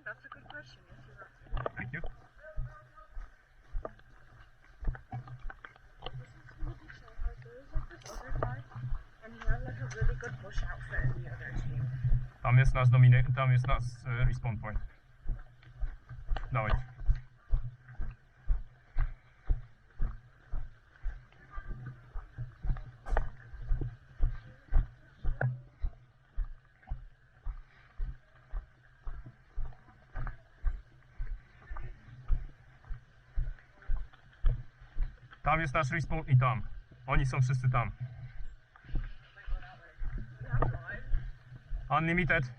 That's a good question. Yes, you're right. Thank you. And he has like a really good bush outfit in the other team. Tam jest nasz respawn point. Dawaj. Tam jest nasz respawn i tam. Oni są wszyscy tam. Unlimited.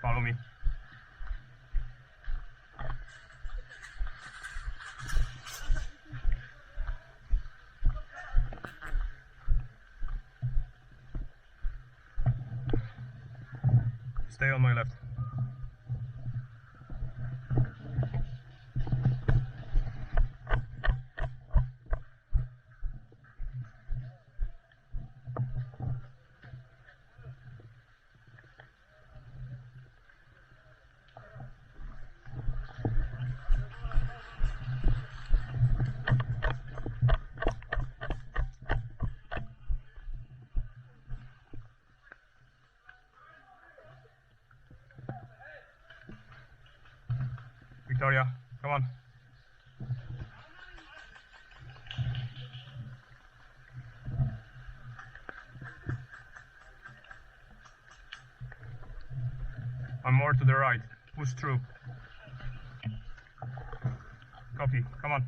Follow me. Stay on my left. Victoria, come on. I'm more to the right. Push through. Copy. Come on.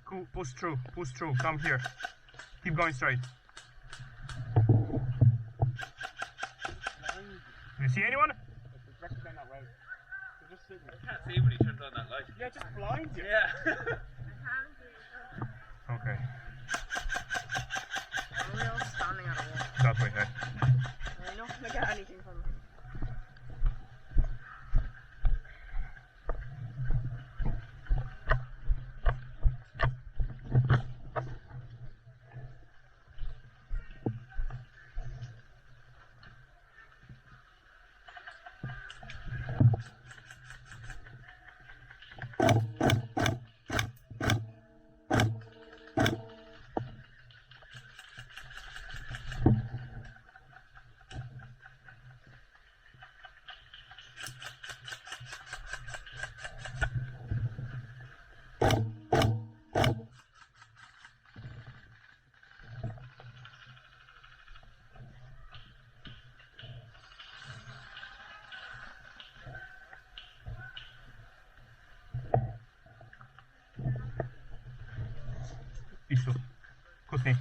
Cool. Push through. Push through. Come here. Keep going straight. Do you see anyone? It's down that road. They're just sitting. I can't see when he turns on that light. Yeah, just blind you. Yeah. Okay. We're all standing at a wall. That way, hey. We're not gonna get anything from him. Idź tu. Kucnij.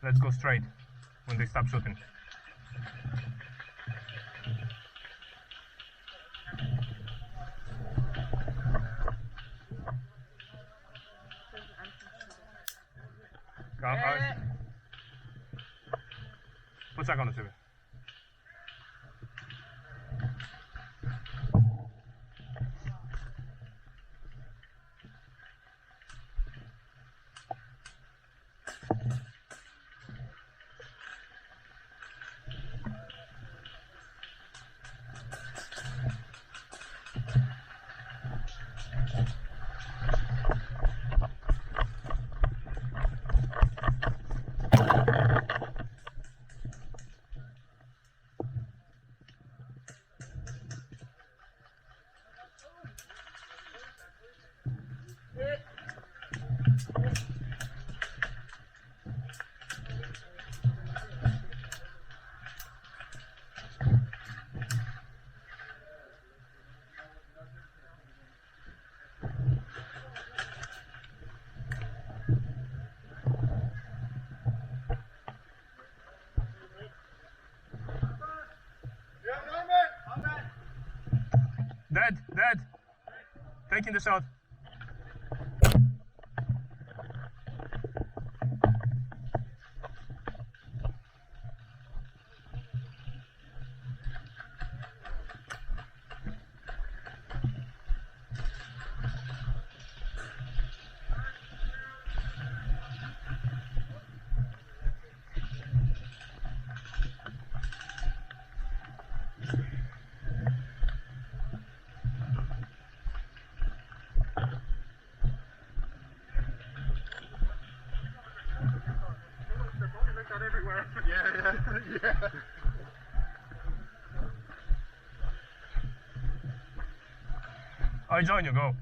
Let's go straight when they stop shooting. Poczekam na ciebie. Dead. Taking the shot. Everywhere. Yeah. I join you, go.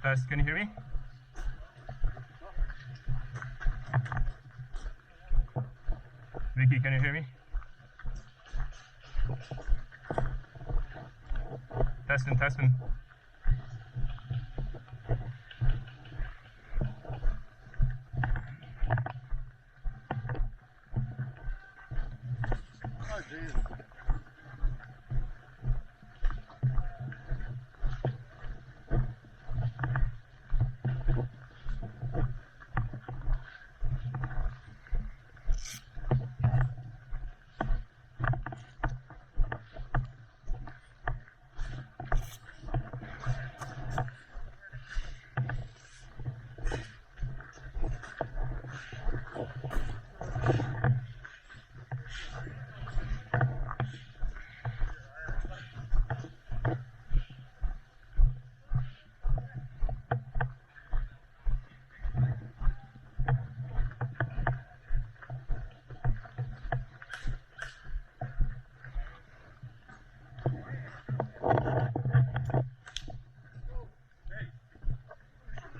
Test, can you hear me? Vicky, can you hear me? Testing, testing. Oh, Jesus.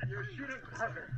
You're shooting cover.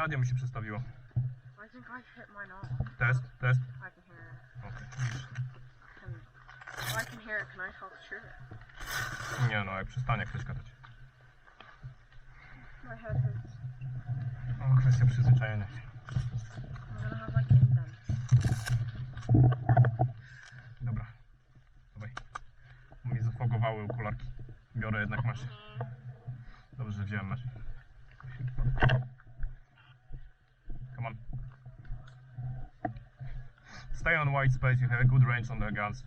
Radio mi się przestawiło. I think I hit mine off. Test, test. I can hear it. Okay. I can hear it. Can I talk through it? Nie no, jak przestanie ktoś gadać. My head hurts. O, kwestia przyzwyczajenia się. I'm gonna have like indents. Dobra. Dawaj. Mi zafogowały okularki. Biorę jednak masz. Dobrze, że wziąłem masz. Come on. Stay on white space, you have a good range on the guns.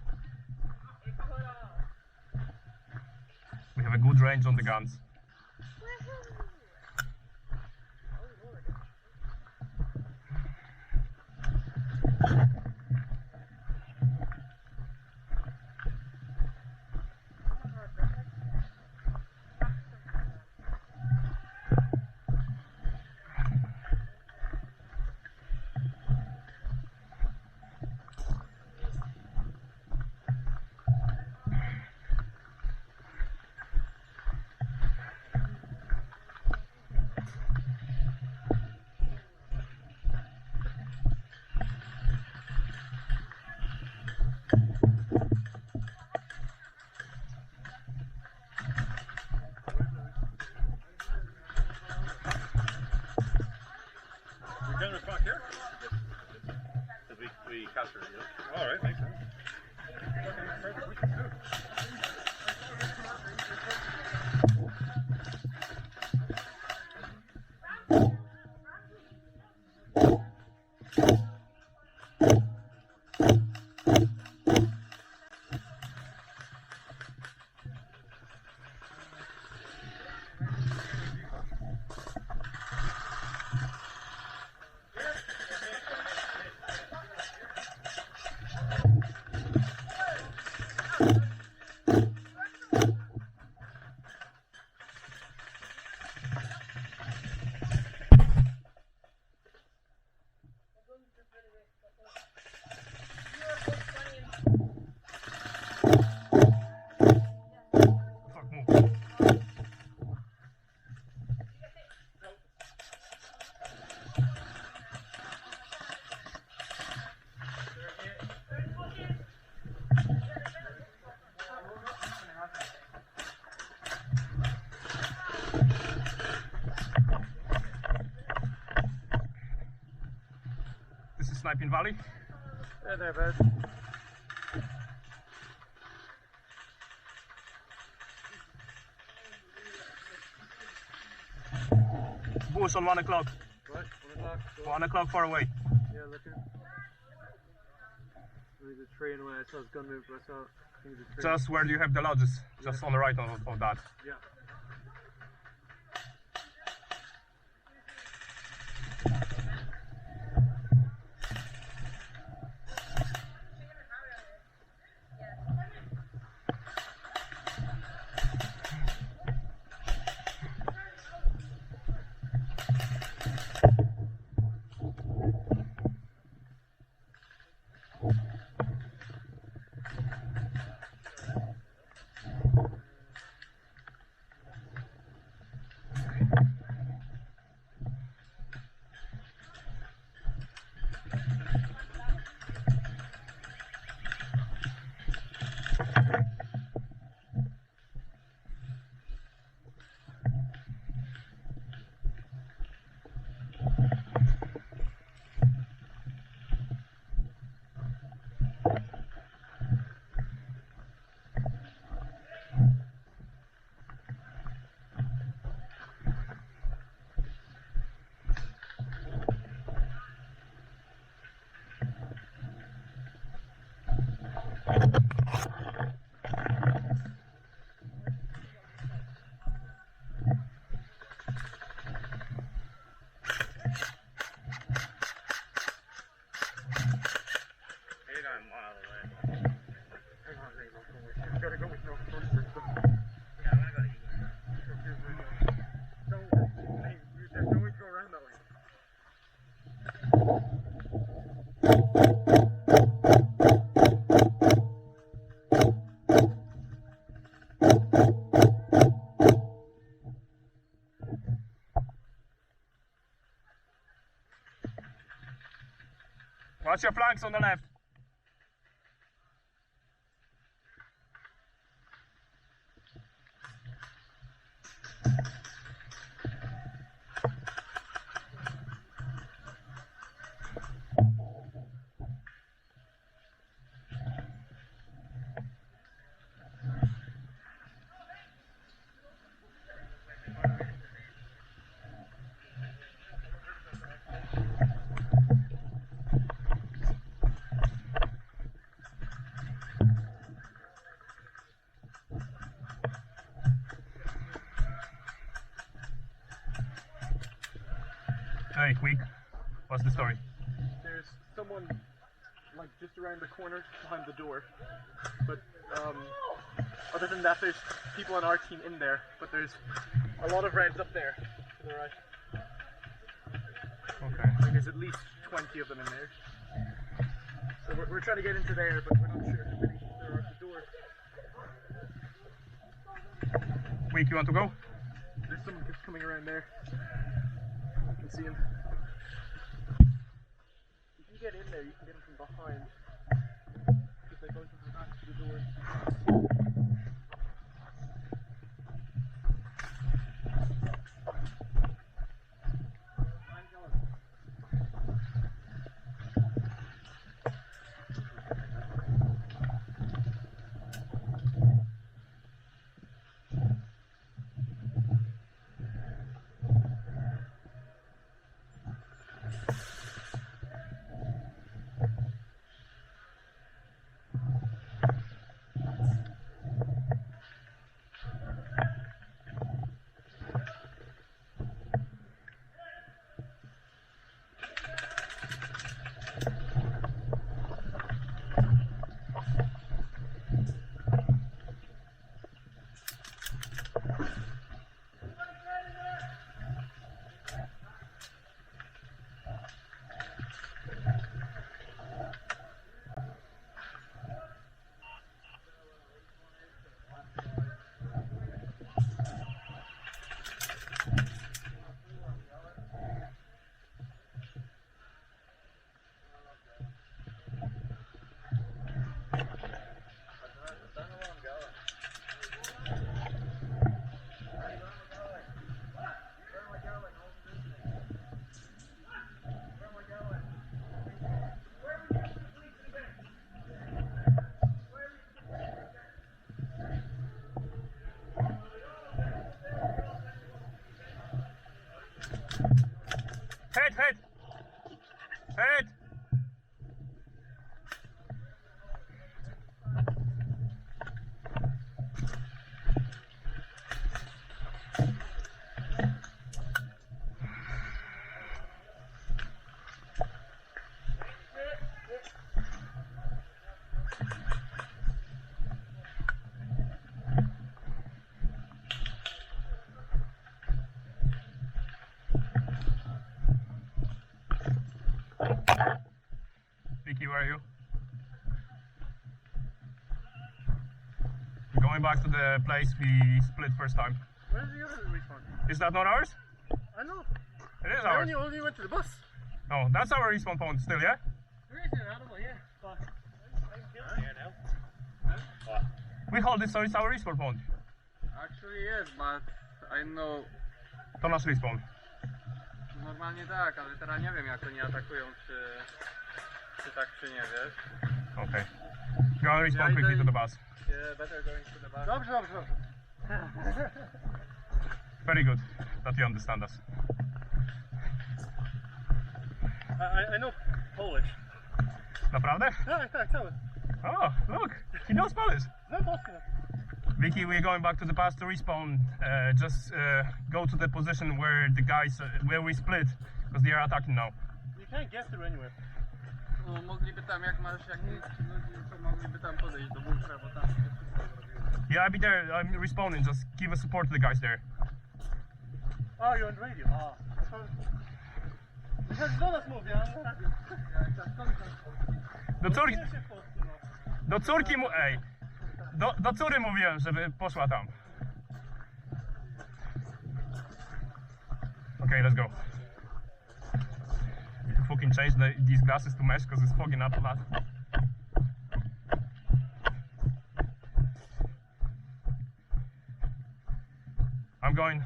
We have a good range on the guns. 10 o'clock here? Because we captured it. All right, makes sense. Fuck, move. This is Sniping Valley. Yeah, there, bud. Bush on 1 o'clock. What? 1 o'clock? 1 o'clock far away. Yeah, looking. There's a train away. I saw his gun move, but I saw things a train. Just where you have the lodges. Just on the right of that. Yeah. Watch your flanks on the left. Hey, Week. What's the story? There's someone like just around the corner behind the door, but other than that, there's people on our team in there. But there's a lot of Reds up there to the right. Okay. Like there's at least 20 of them in there. So we're trying to get into there, but we're not sure how many there are at the door. Week, you want to go? There's someone just coming around there. You can see him. If you get in there, you can get him from behind. Because they both have their backs to the door. Head, head! Head! Vicky, where are you? We're going back to the place we split first time. Where's the other respawn? Is that not ours? I know. It is I ours. only went to the bus. No, that's our respawn point still, yeah? Where is it? I don't know, yeah. But Here now. We hold it so it's our respawn point. Actually yes, but I know To nasz respawn. normalnie tak, ale teraz nie wiem jak oni atakują, czy tak czy nie, wiesz? Okay. Go and respawn quickly to the bus. Yeah, better going to the back. dobrze, dobrze, dobrze. Very good that you understand us. I know Polish. Naprawdę? Tak, tak, cały. Oh, look, he knows Polish. Znam polski. Vicky, we're going back to the past to respawn. Just go to the position where the guys, where we split, because they are attacking now. You can't get through anywhere. No, mogliby tam, jak masz jakichś ludzi, to mogliby tam podejść do bunkra, bo tam się wszystko zrobiło. Yeah, I'll be there. I'm respawning. Just give a support to the guys there. Oh, you're on the radio. Ah. Myślałem, że do nas mówi, a na radio. Do córki, Nie się w Polsce, no. do córki mu, ej. Do córy mówiłem, żeby poszła tam. Okay, let's go. Need to fucking change these glasses to mesh because it's fogging up a lot. I'm going.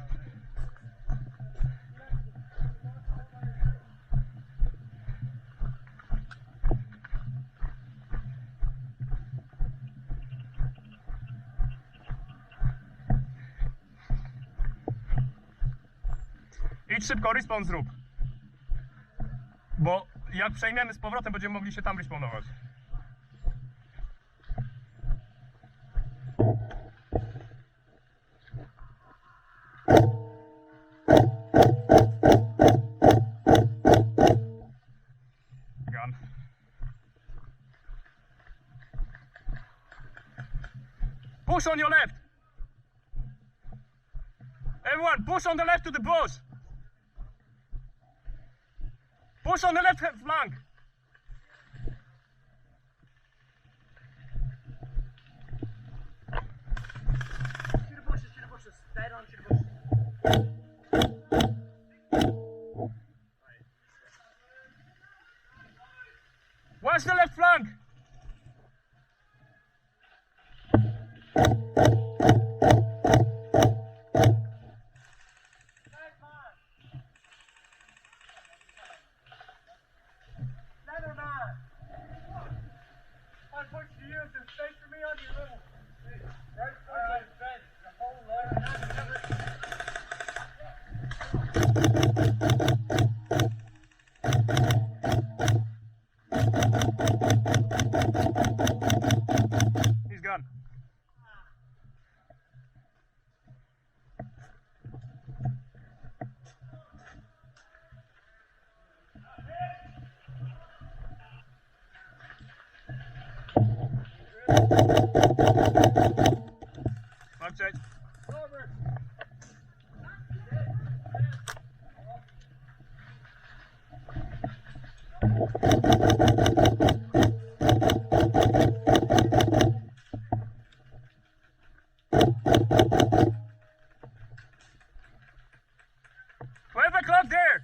Idź szybko, respawn zrób. Bo jak przejmiemy z powrotem, będziemy mogli się tam respawnować. Gun. Push on your left! Everyone, push on the left to the bush! Push on the left flank! To the bushes, dead on to the bushes. Watch the left flank! Never mind. I pushed you to stay for me on your little. Right fence. The whole He's gone. Mark change. O'clock there.